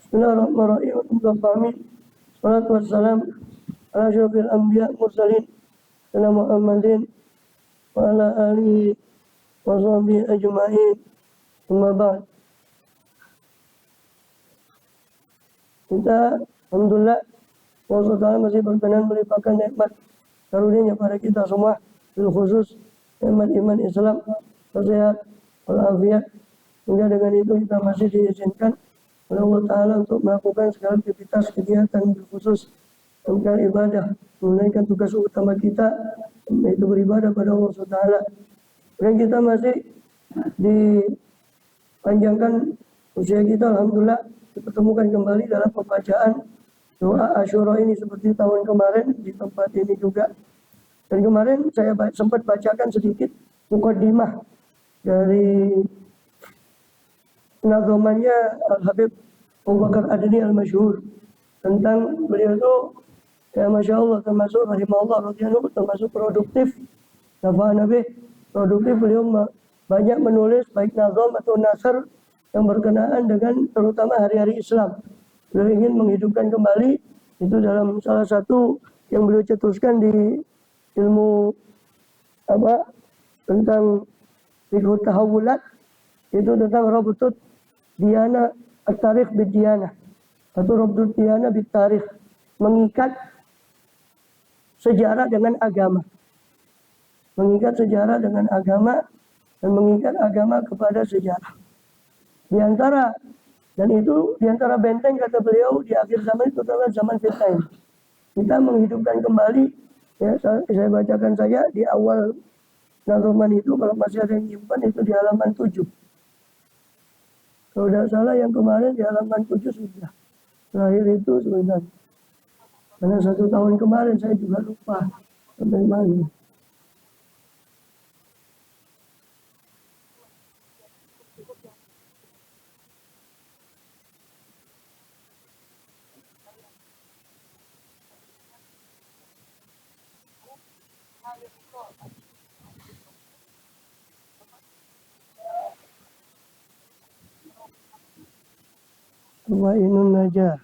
Bismillahirrahmanirrahim. Salatu wassalam ala asyrafil anbiya mursalin sayyidina Muhammadin wa ala alihi wa sahbihi ajma'in. Amma ba'd. Kita alhamdulillah Allah SWT masih berkenan melimpahkan nikmat karunia pada kita semua, bil khusus nikmat iman Islam, sehat walafiat. Hingga dengan itu kita masih diizinkan oleh Allah Ta'ala untuk melakukan segala aktivitas kegiatan khusus tentang ibadah, menunaikan tugas utama kita, yaitu beribadah pada Allah SWT. Dan kita masih dipanjangkan usia kita, alhamdulillah dipertemukan kembali dalam pembacaan doa Asyura ini seperti tahun kemarin di tempat ini juga. Dan kemarin saya sempat bacakan sedikit mukaddimah dari nazamannya Al-Habib Abu Bakar Adni Al-Masyhur tentang beliau itu, ya Masya Allah, termasuk rahimahullah radhiyallahu termasuk produktif. Nabi produktif, beliau banyak menulis baik nazam atau nasr yang berkenaan dengan terutama hari-hari Islam. Beliau ingin menghidupkan kembali itu dalam salah satu yang beliau cetuskan di ilmu tentang fiqh tahawulat, itu tentang rabtut diyana at-tarikh bid-diyanah atau rabtut diyana bit-tarikh, mengikat sejarah dengan agama. Mengikat sejarah dengan agama dan mengikat agama kepada sejarah. Di antara benteng kata beliau di akhir zaman itu adalah zaman fitnah ini. Kita menghidupkan kembali, ya saya bacakan saja di awal nazaman itu, kalau masih ada yang nyimpan itu di halaman 7. Kalau tidak salah yang kemarin di halaman 7 sudah. Terakhir itu sebentar. Karena 1 tahun kemarin saya juga lupa sampai mana. Wa inun najah.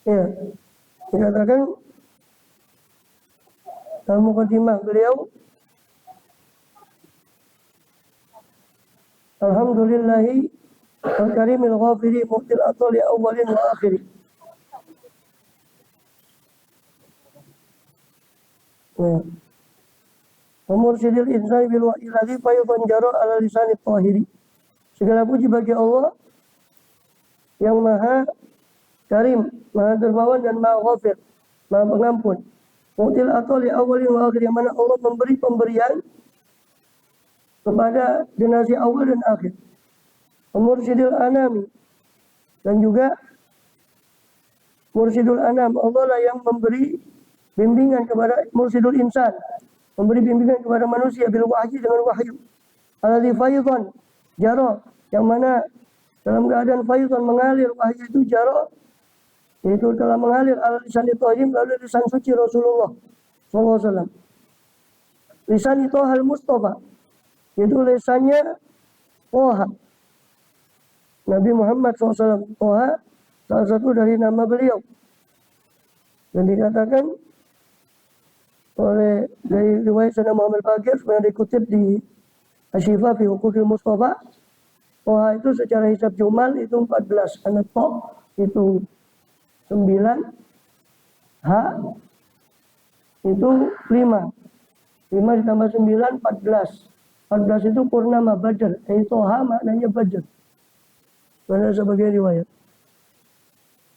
Ya, dikatakan dalam mukaddimah beliau, alhamdulillahi al-karimil ghafiri mu'til atali awalin wa akhiri. Ya. Mursyidil insani bil wahyi ladzi fayudhan jara ala lisanit tahiri. Segala puji bagi Allah yang maha karim, maha dermawan dan maha ghafir, maha pengampun. Mu'til atali awalin wa akhir, yang mana Allah memberi pemberian kepada generasi awal dan akhir. Mursyidil anami, dan juga mursyidul anam, Allah lah yang memberi bimbingan kepada mursyidul insan, memberi bimbingan kepada manusia bil wahyi, dengan wahyu. Alladzi faidhan jaro, yang mana dalam keadaan faidhan mengalir, wahyu itu jaro, yaitu telah mengalir ala lisan Ibrahim, lalu lisan suci Rasulullah SAW. lisan Tohal Mustafa, itu lisannya Toha. Nabi Muhammad SAW. Toha salah satu dari nama beliau. Dan dikatakan oleh dari riwayat Sayyidina Muhammad Baqir yang dikutip di Asyifa fi Huquqil Mustafa, Toha itu secara hisab jumal itu 14, karena To itu 9, H itu 5. 5 ditambah 9, 14. 14 itu purnama Badr. Toha maknanya Badr. Mana sebagai riwayat.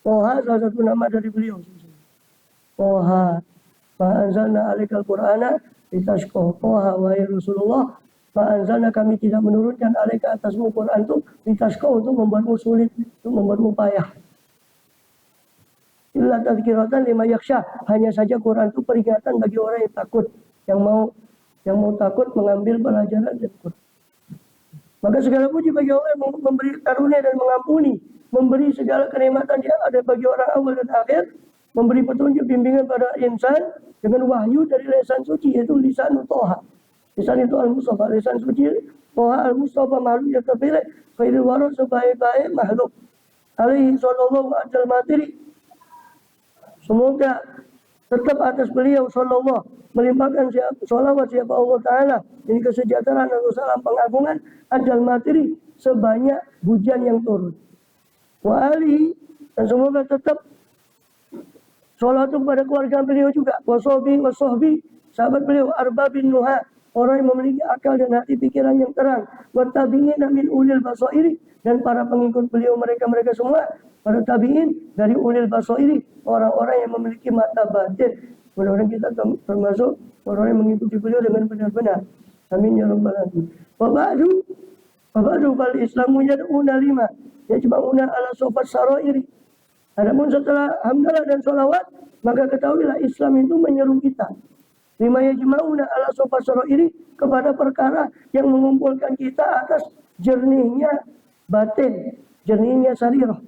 Toha salah satu nama dari beliau. Toha. Ma'anzalna alaikal Qur'ana litashqa. Toha wahai Rasulullah. Ma'anzalna kami tidak menurunkan alaika atasmu Quran itu litashqa untuk membuatmu sulit, untuk membuatmu payah. Illa tadhkiratan lima yakhsha. Hanya saja Quran itu peringatan bagi orang yang takut, yang mau takut mengambil pelajaran dari Quran. Maka segala puji bagi Allah yang memberi karunia dan mengampuni, memberi segala kenikmatan yang ada bagi orang awal dan akhir, memberi petunjuk bimbingan pada insan dengan wahyu dari lisan suci, yaitu lisan Toha. Lisan itu Al-Mustafa, lisan suci Toha Al-Mustafa, makhluk yang terpilih, khairul wara, sebaik-baik makhluk. Alaihi sallallahu alaihi materi. Semoga tetap atas beliau sallallahu melimpahkan sholawat siapa Allah Ta'ala, ini kesejahteraan dan salam pengagungan ajal materi sebanyak hujan yang turun. Wa alihi, dan semoga tetap sholawat kepada keluarga beliau juga. Wa sohbi, sahabat beliau, arbabin nuha, orang yang memiliki akal dan hati pikiran yang terang. Wa tabi'in min ulil basairi, dan para pengikut beliau mereka semua, para tabi'in dari ulil basairi, orang-orang yang memiliki mata batin. Mudah-mudahan kita termasuk orang yang mengikuti beliau dengan benar-benar. Amin ya rabbal alamin. Wa ba'du fal Islamu yad'una lima yajma'una ala sofat sarairi. Adapun setelah hamdalah dan sholawat, maka ketahuilah Islam itu menyeru kita lima yajma'una ala sofat sarairi, kepada perkara yang mengumpulkan kita atas jernihnya batin, jernihnya sarirah.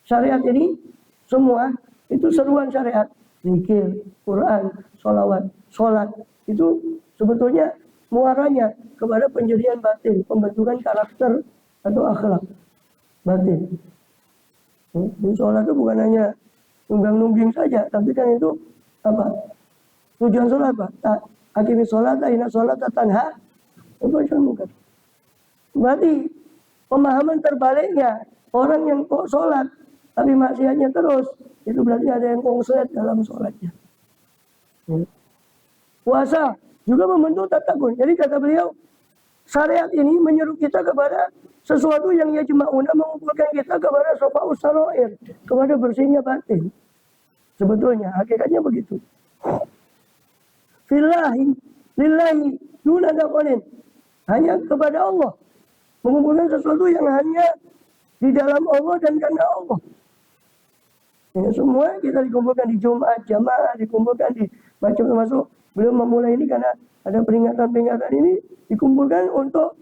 Syariat ini semua itu seruan syariat. Zikir, Quran, sholawat, sholat, itu sebetulnya muaranya kepada penjadian batin, pembentukan karakter atau akhlak batin. Sholat itu bukan hanya nunggang-nungging saja, tapi kan itu apa? Tujuan sholat apa? Hakimi sholat, inna sholat, tanha, itu bukan. Berarti pemahaman terbaliknya, orang yang kok sholat tapi maksiatnya terus, itu berarti ada yang konslet dalam sholatnya. Puasa juga membentuk tatakun. Jadi kata beliau, syariat ini menyeru kita kepada sesuatu yang yajma'una, mengumpulkan kita kepada sofa'us sarair, kepada bersihnya batin. Sebetulnya hakikatnya begitu. Fillahi, lillahi, duna daqalin. Hanya kepada Allah. Mengumpulkan sesuatu yang hanya di dalam Allah dan karena Allah. Ya, semua kita dikumpulkan di Jumat, jamaah, dikumpulkan di macam termasuk belum memulai ini karena ada peringatan-peringatan ini dikumpulkan untuk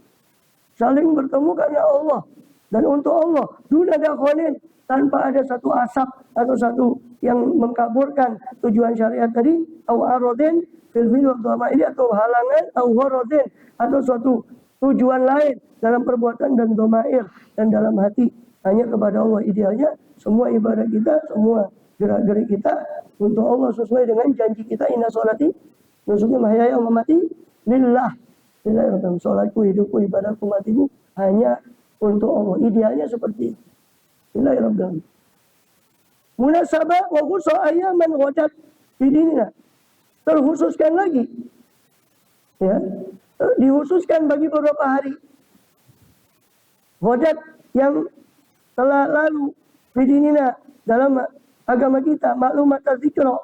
saling bertemu karena Allah dan untuk Allah. Duna dakhalin, tanpa ada satu asap atau satu yang mengkaburkan tujuan syariat tadi, au aradin fil fil ini, atau halangan au gharadin, atau suatu tujuan lain dalam perbuatan dan domair dan dalam hati. Hanya kepada Allah. Idealnya semua ibadah kita, semua gerak-gerik kita untuk Allah sesuai dengan janji kita. Inna sholati nusuki mahyaya wa mamati lillah. Lillah, sholatku, hidupku, ibadahku, matiku hanya untuk Allah. Idealnya seperti itu. Lillah. Munasabah wa khusa ayaman wajad bidinina. Terkhususkan lagi. Ya. Dikhususkan bagi beberapa hari. Wajad yang telah lalu bidinina dalam agama kita, maklumat zikra,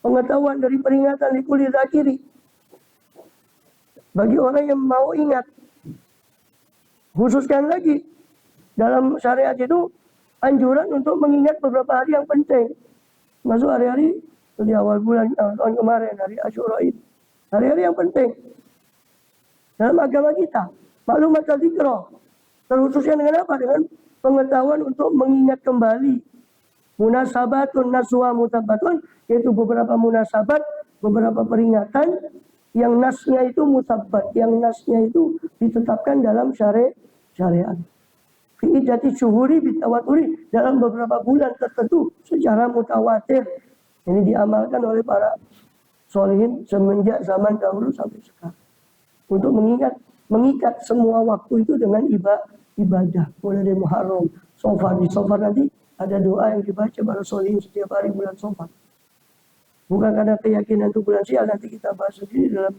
pengetahuan dari peringatan likuli zakiri, bagi orang yang mau ingat. Khususkan lagi dalam syariat itu anjuran untuk mengingat beberapa hari yang penting, masuk hari-hari di awal bulan tahun kemarin, hari Asyura itu, hari-hari yang penting dalam agama kita. Maklumat zikra, terkhususkan dengan apa? Dengan pengetahuan untuk mengingat kembali. Munasabatun naswa mutabatun, yaitu beberapa munasabat, beberapa peringatan yang nasnya itu musabbat, yang nasnya itu ditetapkan dalam syariat. Fi iddati syuhuri bitawaturi, dalam beberapa bulan tertentu secara mutawatir. Ini diamalkan oleh para solihin semenjak zaman dahulu sampai sekarang. Untuk mengikat semua waktu itu dengan ibadah. Mulai dari Muharram, Safar. Di Safar nanti ada doa yang dibaca para solihin setiap hari bulan Safar. Bukan karena keyakinan itu bulan Syawal, nanti kita bahas sendiri dalam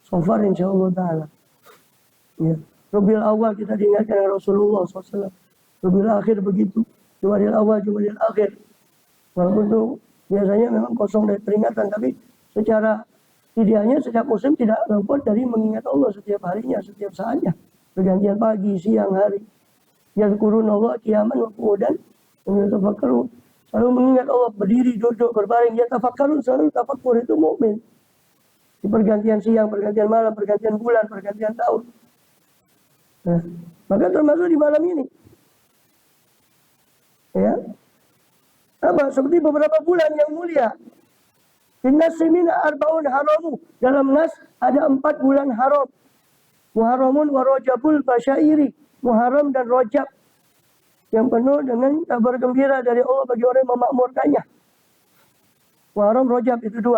Safar insyaallah ta'ala. Ya. Rabiul Awal kita diingatkan oleh Rasulullah SAW. Rabiul Akhir begitu. Jumadil Awal, Jumadil Akhir. Walaupun itu biasanya memang kosong dari peringatan, tapi secara idealnya setiap muslim tidak luput dari mengingat Allah setiap harinya, setiap saatnya. Pergantian pagi, siang, hari. Yazkurun Allah qiyaman wa qu'udan wa yatafakkarun. Selalu mengingat Allah, berdiri, duduk, berbaring. Yatafakkarun, selalu tafakkur, itu mukmin. Di pergantian siang, pergantian malam, pergantian bulan, pergantian tahun. Nah, maka termasuk di malam ini. Ya. Apa? Seperti beberapa bulan yang mulia. Innas simina arba'un haramu. Dalam nas ada 4 bulan haram. Muharramun wa Rajabul basyairi. Muharram dan Rajab. Yang penuh dengan kabar gembira dari Allah bagi orang yang memakmurkannya. Muharram, Rajab itu 2.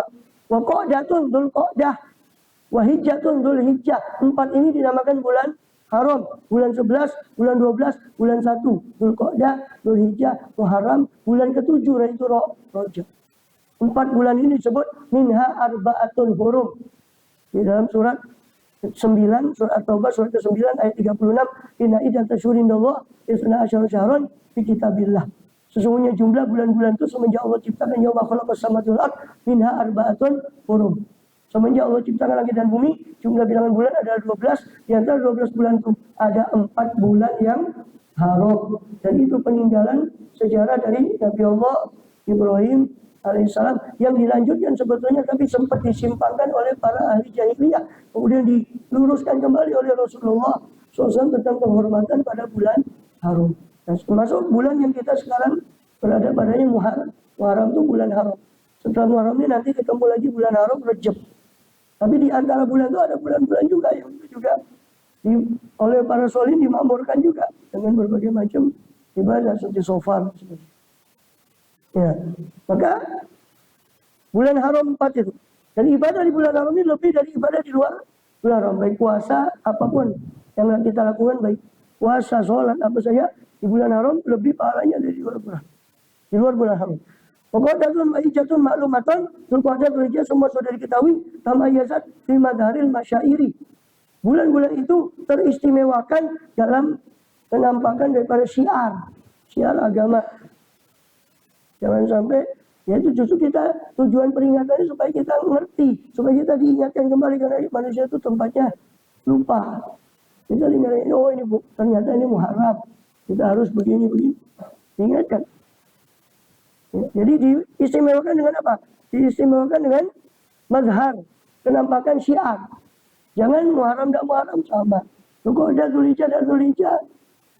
Wa Qa'datun Dzulqa'dah. Wa Hijjatun Dzulhijjah. 4 ini dinamakan bulan haram. Bulan 11, bulan 12, bulan 1. Dzulqa'dah, Dzulhijjah, Muharram. Bulan ke-7 yaitu Rajab. 4 bulan ini disebut minha arba'atun hurum. Di dalam surat 9, surat At-Taubah, surat ke-9 ayat 36. Inna iddata syuhurindallah isna asyara syahran fi kitabillah. Sesungguhnya jumlah bulan-bulan itu semenjak Allah ciptakan yauma khalaqas samawati wal ard minha arba'atun hurum. Semenjak Allah ciptakan langit dan bumi, jumlah bilangan bulan adalah 12. Di antara 12 bulan itu ada 4 bulan yang haram. Dan itu peninggalan sejarah dari Nabi Allah Ibrahim alaihissalam yang dilanjutkan sebetulnya, tapi sempat disimpangkan oleh para ahli jahiliyah. Kemudian diluruskan kembali oleh Rasulullah SAW tentang penghormatan pada bulan haram. Nah, termasuk bulan yang kita sekarang berada padanya Muharram. Muharram itu bulan haram. Setelah Muharram ini nanti ketemu lagi bulan haram Rajab. Tapi di antara bulan itu ada bulan-bulan juga yang itu juga oleh para solihin dimakmurkan juga dengan berbagai macam ibadah seperti Safar. Ya, maka bulan haram 4 itu. Dan ibadah di bulan haram ini lebih dari ibadah di luar bulan haram. Baik puasa, apapun yang kita lakukan, baik puasa, sholat, apa saja, di bulan haram lebih pahalanya dari luar bulan. Di luar bulan haram. Pokoknya jatuh maklumatan, Dzulqa'dah, Dzulhijjah semua sudah diketahui, tamayazat fi madharil masyairi. Bulan-bulan itu teristimewakan dalam penampakan daripada syiar agama. Jangan sampai, ya itu justru kita tujuan peringatannya supaya kita ngerti, supaya kita diingatkan kembali, karena manusia itu tempatnya lupa. Kita diingatkan, oh ini ternyata ini Muharram, kita harus begini. Diingatkan. Jadi diistimewakan dengan apa? Diistimewakan dengan mazhar, penampakan syiar. Jangan Muharram dan Muharram sama. Dzulqa'dah, Dzulhijjah dan Dzulhijjah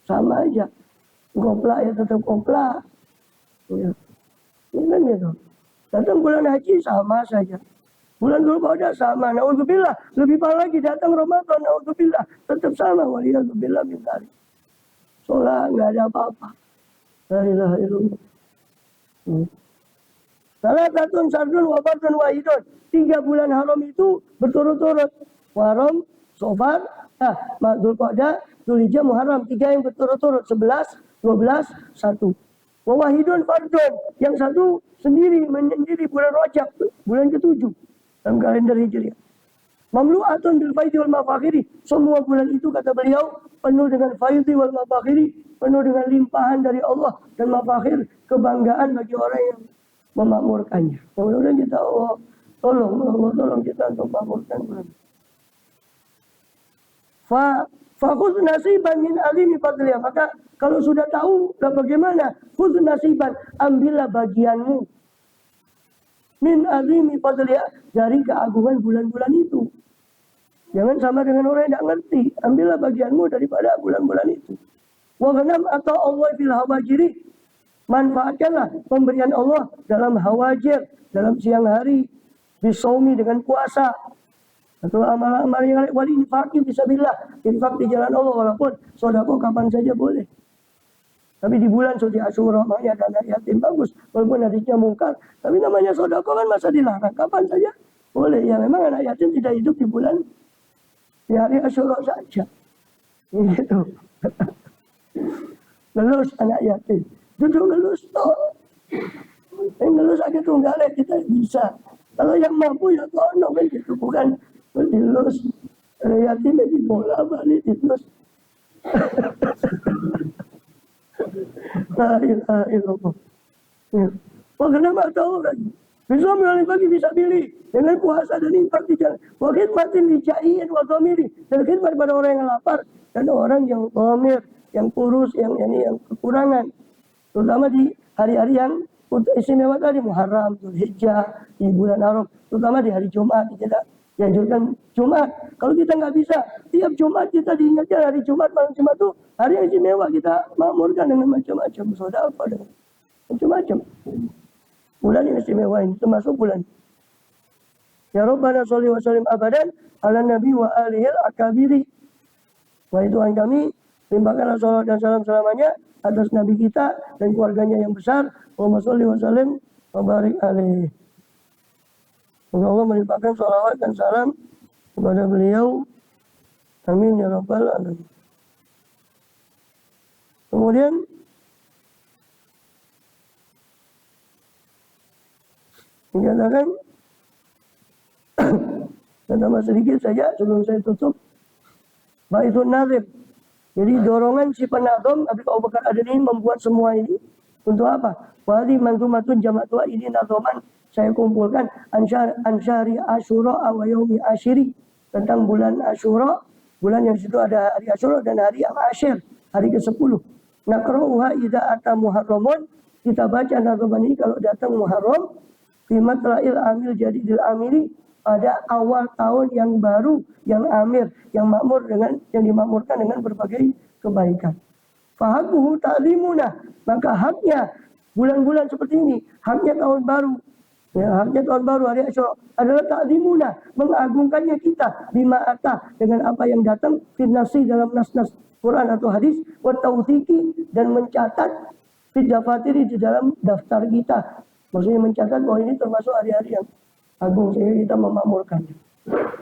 sama aja. Kopla ya tetap kopla. Ya. Ini kan gitu. Datang bulan haji sama saja. Bulan Dzulqa'dah sama. Naudzubillah, lebih parah lagi datang Ramadan, naudzubillah, tetap sama. Waliyadzubillah min dzalik. Sholat enggak ada apa-apa. La ilaha illallah. Salah satu sardun wafatun wahidun. 3 bulan haram itu berturut-turut. Muharram, Safar, Dzulqa'dah, Dzulhijjah, Muharram. 3 yang berturut-turut. 11, 12, 1. Wahidun fardun. Yang satu sendiri, menyendiri bulan Rajab, bulan ke-7 dalam kalender Hijriah. Mamlu'atun bil faidi wal mafakhiri. Semua bulan itu kata beliau penuh dengan faidi wal mafakhiri, penuh dengan limpahan dari Allah dan mafakhir, kebanggaan bagi orang yang memakmurkannya. Mudah-mudahan kita Allah tolong kita untuk memakmurkan bulan. Fakhudh nasiban min alimi fadliyah. Maka kalau sudah tahu bagaimana, khudh nasiban, ambillah bagianmu min alimi fadliyah, dari keagungan bulan-bulan itu. Jangan sama dengan orang yang tidak ngerti. Ambillah bagianmu daripada bulan-bulan itu. Wa ghanam atau Allah fil hawajiri. Manfaatkanlah pemberian Allah dalam hawajir, dalam siang hari, bisaumi dengan puasa. Atau amal-amal yang lain, wal infaqi fisabilillah, infak di jalan Allah, walaupun sedekah kapan saja boleh. Tapi di bulan suci Asyura makanya dana yatim bagus, walaupun hadisnya mungkar, tapi namanya sedekah kan masa dilarang, kapan saja boleh. Ya memang anak yatim tidak hidup di bulan di hari Asyura saja. Gitu. Ngelus anak yatim, duduk ngelus toh. Ngelus aja tunggalnya kita bisa. Kalau yang mampu ya kono kan gitu, bukan dilus. Anak yatim lagi bola balik dilus. La ilaha illallah. Ya. Wah, kenapa tahu lagi? Bisa melalui pagi bisa pilih dengan puasa dan infak di jalan. Wa khidmatin li jaiin wa dhamiri, dan khidmat pada orang yang lapar dan orang yang dhamir, yang kurus, yang kekurangan. Terutama di hari-hari yang istimewa tadi, Muharram, Dzulhijjah, di bulan Haram, terutama di hari Jumat kita dianjurkan Jumat. Kalau kita nggak bisa, tiap Jumat kita diingatkan hari Jumat, malam Jumat itu hari yang istimewa, kita makmurkan dengan macam-macam sedekah dengan macam-macam. Bulan yang istimewa ini termasuk bulan. Ya Rabbana sholli wa sallim abadan ala nabi wa alihil akabiri. Wahai Tuhan kami, limpahkanlah salawat dan salam selamanya atas nabi kita dan keluarganya yang besar. Allahumma sholli wa sallim wa barik alaihi. Semoga Allah melimpahkan salawat dan salam kepada beliau. Amin ya rabbal alamin. Kemudian dikatakan dan tambah sedikit saja sebelum saya tutup, Baitun Nazim. Jadi dorongan si penazam Abi Abu Bakar Adani membuat semua ini untuk apa? Wali manzumatun jamak tua ini nazoman saya kumpulkan ansyari Asyura wa yaumi asyiri, tentang bulan Asyura, bulan yang situ ada hari Asyura dan hari yang asyir, hari ke-10. Naqra'uha idza ata Muharramun, kita baca nazoman ini kalau datang Muharram. Bimatla'il amil jadidil amiri, pada awal tahun yang baru, yang amir, yang makmur dengan yang dimakmurkan dengan berbagai kebaikan. Fahakuhu ta'limuna, maka haknya bulan-bulan seperti ini, haknya tahun baru. Ya, haknya tahun baru hari Asyura adalah ta'limuna, mengagungkannya kita bima ata, dengan apa yang datang finnasi dalam nas-nas Quran atau hadis, wa tauthiki, dan mencatat fidafatiri di dalam daftar kita. Maksudnya mencatat bahwa ini termasuk hari-hari yang agung sehingga kita memakmurkannya.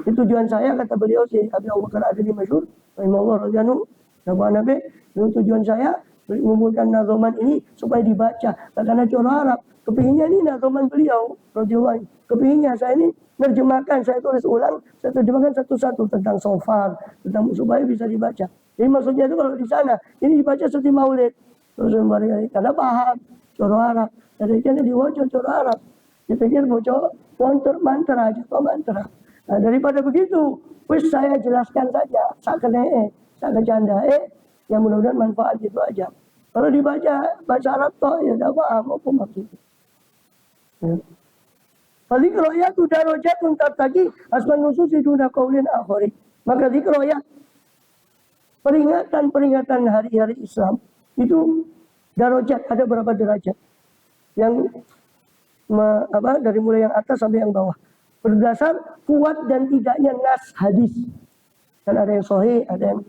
Itu tujuan saya, kata beliau si Abi Abu Bakar Adani masyhur, rahimahullah radhiyallahu anhu, itu tujuan saya mengumpulkan nazoman ini supaya dibaca. Karena cara Arab, kepinginnya ini nazoman beliau radhiyallahu anhu. Kepinginnya saya ini nerjemahkan, saya tulis ulang, saya terjemahkan satu-satu tentang sofar, tentang supaya bisa dibaca. Jadi maksudnya itu kalau di sana ini dibaca seperti maulid, terus karena paham cara Arab. Dari sana diwajah cara Arab. Dipikir bocor mantra aja, mantra. Nah, daripada begitu, wis saya jelaskan saja, sak kenee, sak kecandae, yang mudah-mudahan manfaat itu aja. Kalau dibaca bahasa Arab toh ya tidak paham apa maksudnya. Fadzikroya tu darajatun tartaqi asman nususi duna qaulin akhari. Maka zikroya, peringatan hari-hari Islam itu darajat, ada berapa derajat? Yang dari mulai yang atas sampai yang bawah, berdasar kuat dan tidaknya nas hadis. Dan ada yang sahih, ada yang,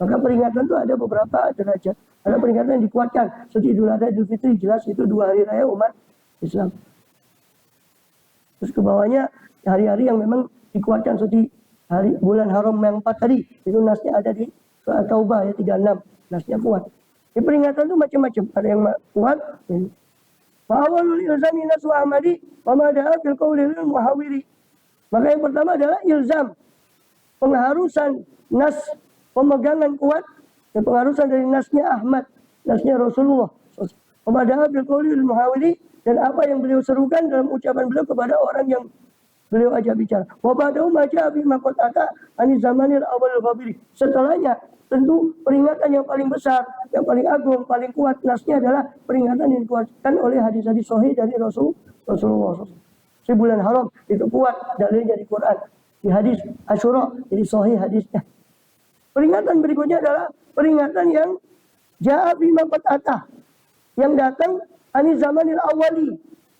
maka peringatan itu ada beberapa derajat. Ada peringatan yang dikuatkan seperti Idul Adha, Idul Fitri, jelas itu 2 hari raya umat Islam. Terus ke bawahnya hari-hari yang memang dikuatkan seperti hari bulan haram yang 4 tadi, itu nasnya ada di Surah Taubah ya 36, nasnya kuat. Di peringatan itu macam-macam, ada yang kuat. Fa'awalul ilzami nasu ahmadi wa mada'a fil qawli lil muhawiri. Maka yang pertama adalah ilzam, pengharusan nas, pemegangan kuat dan pengharusan dari nasnya Ahmad, nasnya Rasulullah. Wa mada'a fil qawli lil muhawiri, dan apa yang beliau serukan dalam ucapan beliau kepada orang yang beliau ajak bicara. Wa ba'dahu ma ja'a bi maqata ani zamanil awal al-ghabiri. Setelahnya tentu peringatan yang paling besar, yang paling agung, paling kuat nasnya adalah peringatan yang dikuatkan oleh hadis-hadis sahih dari Rasulullah SAW. Di bulan haram itu kuat dalilnya di Quran, di hadis Asyura jadi sahih hadisnya. Peringatan berikutnya adalah peringatan yang ja'a bima qat'ata, yang datang ani zamanil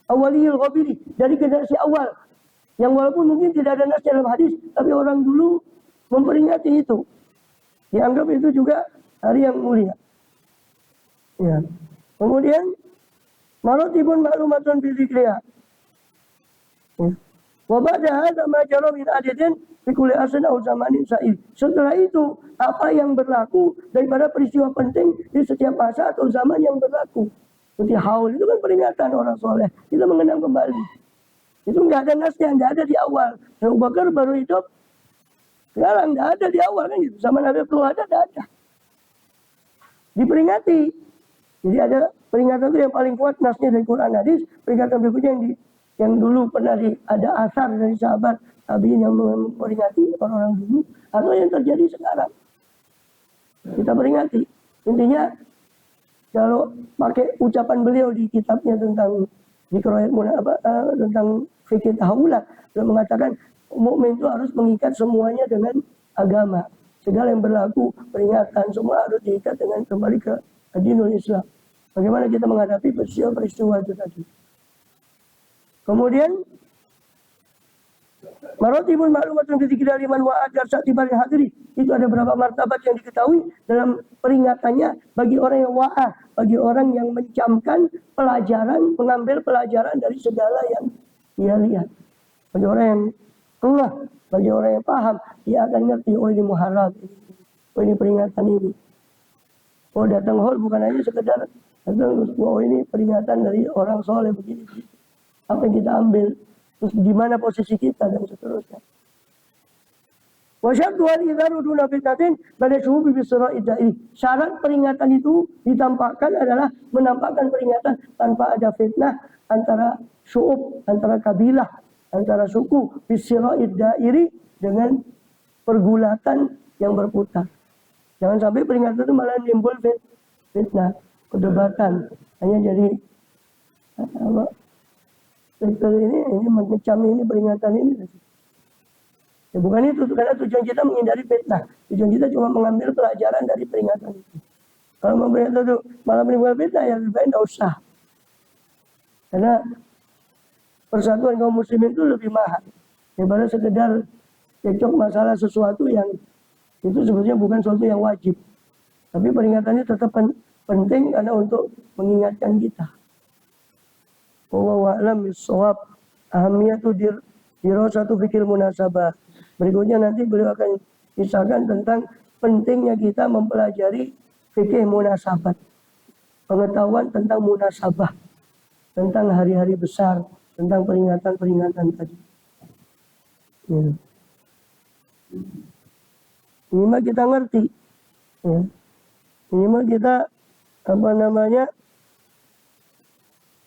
awalil ghabiri, dari generasi awal. Yang walaupun mungkin tidak ada nas dalam hadis, tapi orang dulu memperingati itu. Dianggap itu juga hari yang mulia. Ya. Kemudian marotibun ma'lumatun bil dzikriha. Wa ba'da hadza ma jara min adadin fi kulli asrin aw zamanin sa'il. Setelah itu, apa yang berlaku daripada peristiwa penting di setiap masa atau zaman yang berlaku. Seperti haul itu kan peringatan orang soleh. Kita mengenang kembali. Itu nggak ada nasnya, nggak ada di awal. Abu Bakar baru hidup. Sekarang nggak ada di awal kan gitu. Sama Nabi Abdullah ada, nggak ada. Diperingati. Jadi ada peringatan itu yang paling kuat nasnya dari Quran hadis. Peringatan berikutnya yang dulu pernah ada asar dari sahabat tabi'in yang memperingati orang-orang dulu, atau yang terjadi sekarang. Kita peringati. Intinya kalau pakai ucapan beliau di kitabnya tentang tentang fikih tahawulah, beliau mengatakan mukmin itu harus mengikat semuanya dengan agama. Segala yang berlaku, peringatan, semua harus diikat dengan kembali ke dinul Islam. Bagaimana kita menghadapi peristiwa itu tadi. Kemudian marotibun ma'lumatun fi dzikri liman wa'adar sa'tibar hadiri. Itu ada beberapa martabat yang diketahui dalam peringatannya bagi orang yang wa'ah, bagi orang yang mencamkan pelajaran, mengambil pelajaran dari segala yang dia lihat. Bagi orang yang ngeh, bagi orang yang paham, dia akan ngerti, oh ini muharram, oh ini peringatan ini. Oh datang haul bukan hanya sekedar datang, oh ini peringatan dari orang soleh begini. Apa yang kita ambil, terus di mana posisi kita dan seterusnya. Wasyartu al-idharu duna fitnatin pada syuhubi bisra'i da'i. Syarat peringatan itu ditampakkan adalah menampakkan peringatan tanpa ada fitnah antara syu'ub, antara kabilah, antara suku, bisra'i da'iri dengan pergulatan yang berputar. Jangan sampai peringatan itu malah timbul fitnah, perdebatan. Hanya jadi ini mengecam ini peringatan ini. Ya, bukan itu, karena tujuan kita menghindari fitnah. Tujuan kita cuma mengambil pelajaran dari peringatan itu. Kalau peringatan itu malah menimbulkan fitnah, ya lebih baik tidak usah. Karena persatuan kaum muslimin itu lebih mahal daripada sekedar cekcok masalah sesuatu yang itu sebetulnya bukan sesuatu yang wajib. Tapi peringatannya tetap penting karena untuk mengingatkan kita. Wallahu a'lam bishawab. Ahamiyatu dirasatu fikir munasabah. Berikutnya nanti beliau akan kisahkan tentang pentingnya kita mempelajari fikih munasabat. Pengetahuan tentang munasabah, tentang hari-hari besar, tentang peringatan-peringatan tadi. Ya. Minimal kita ngerti. Ya. Minimal kita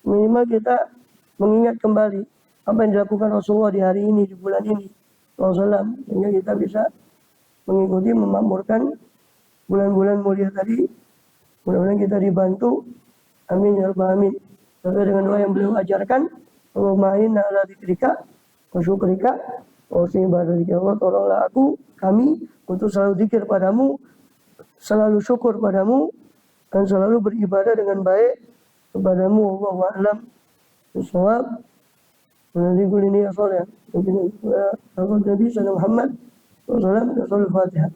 minimal kita mengingat kembali apa yang dilakukan Rasulullah di hari ini, di bulan ini, Rasulullah, sehingga kita bisa mengikuti, memakmurkan bulan-bulan mulia tadi. Mudah-mudahan kita dibantu. Amin ya rabbal alamin. Sesuai dengan doa yang beliau ajarkan, Allahumma inna ala dzikrika wa syukrika wa husni ibadatika. Allah, tolonglah kami untuk selalu zikir padamu, selalu syukur padamu, dan selalu beribadah dengan baik kepadamu. Wallahu a'lam bishawab. Nanti kulini ya soleh. Nabi Muhammad sallallahu alaihi wasallam. Al-Fatihah.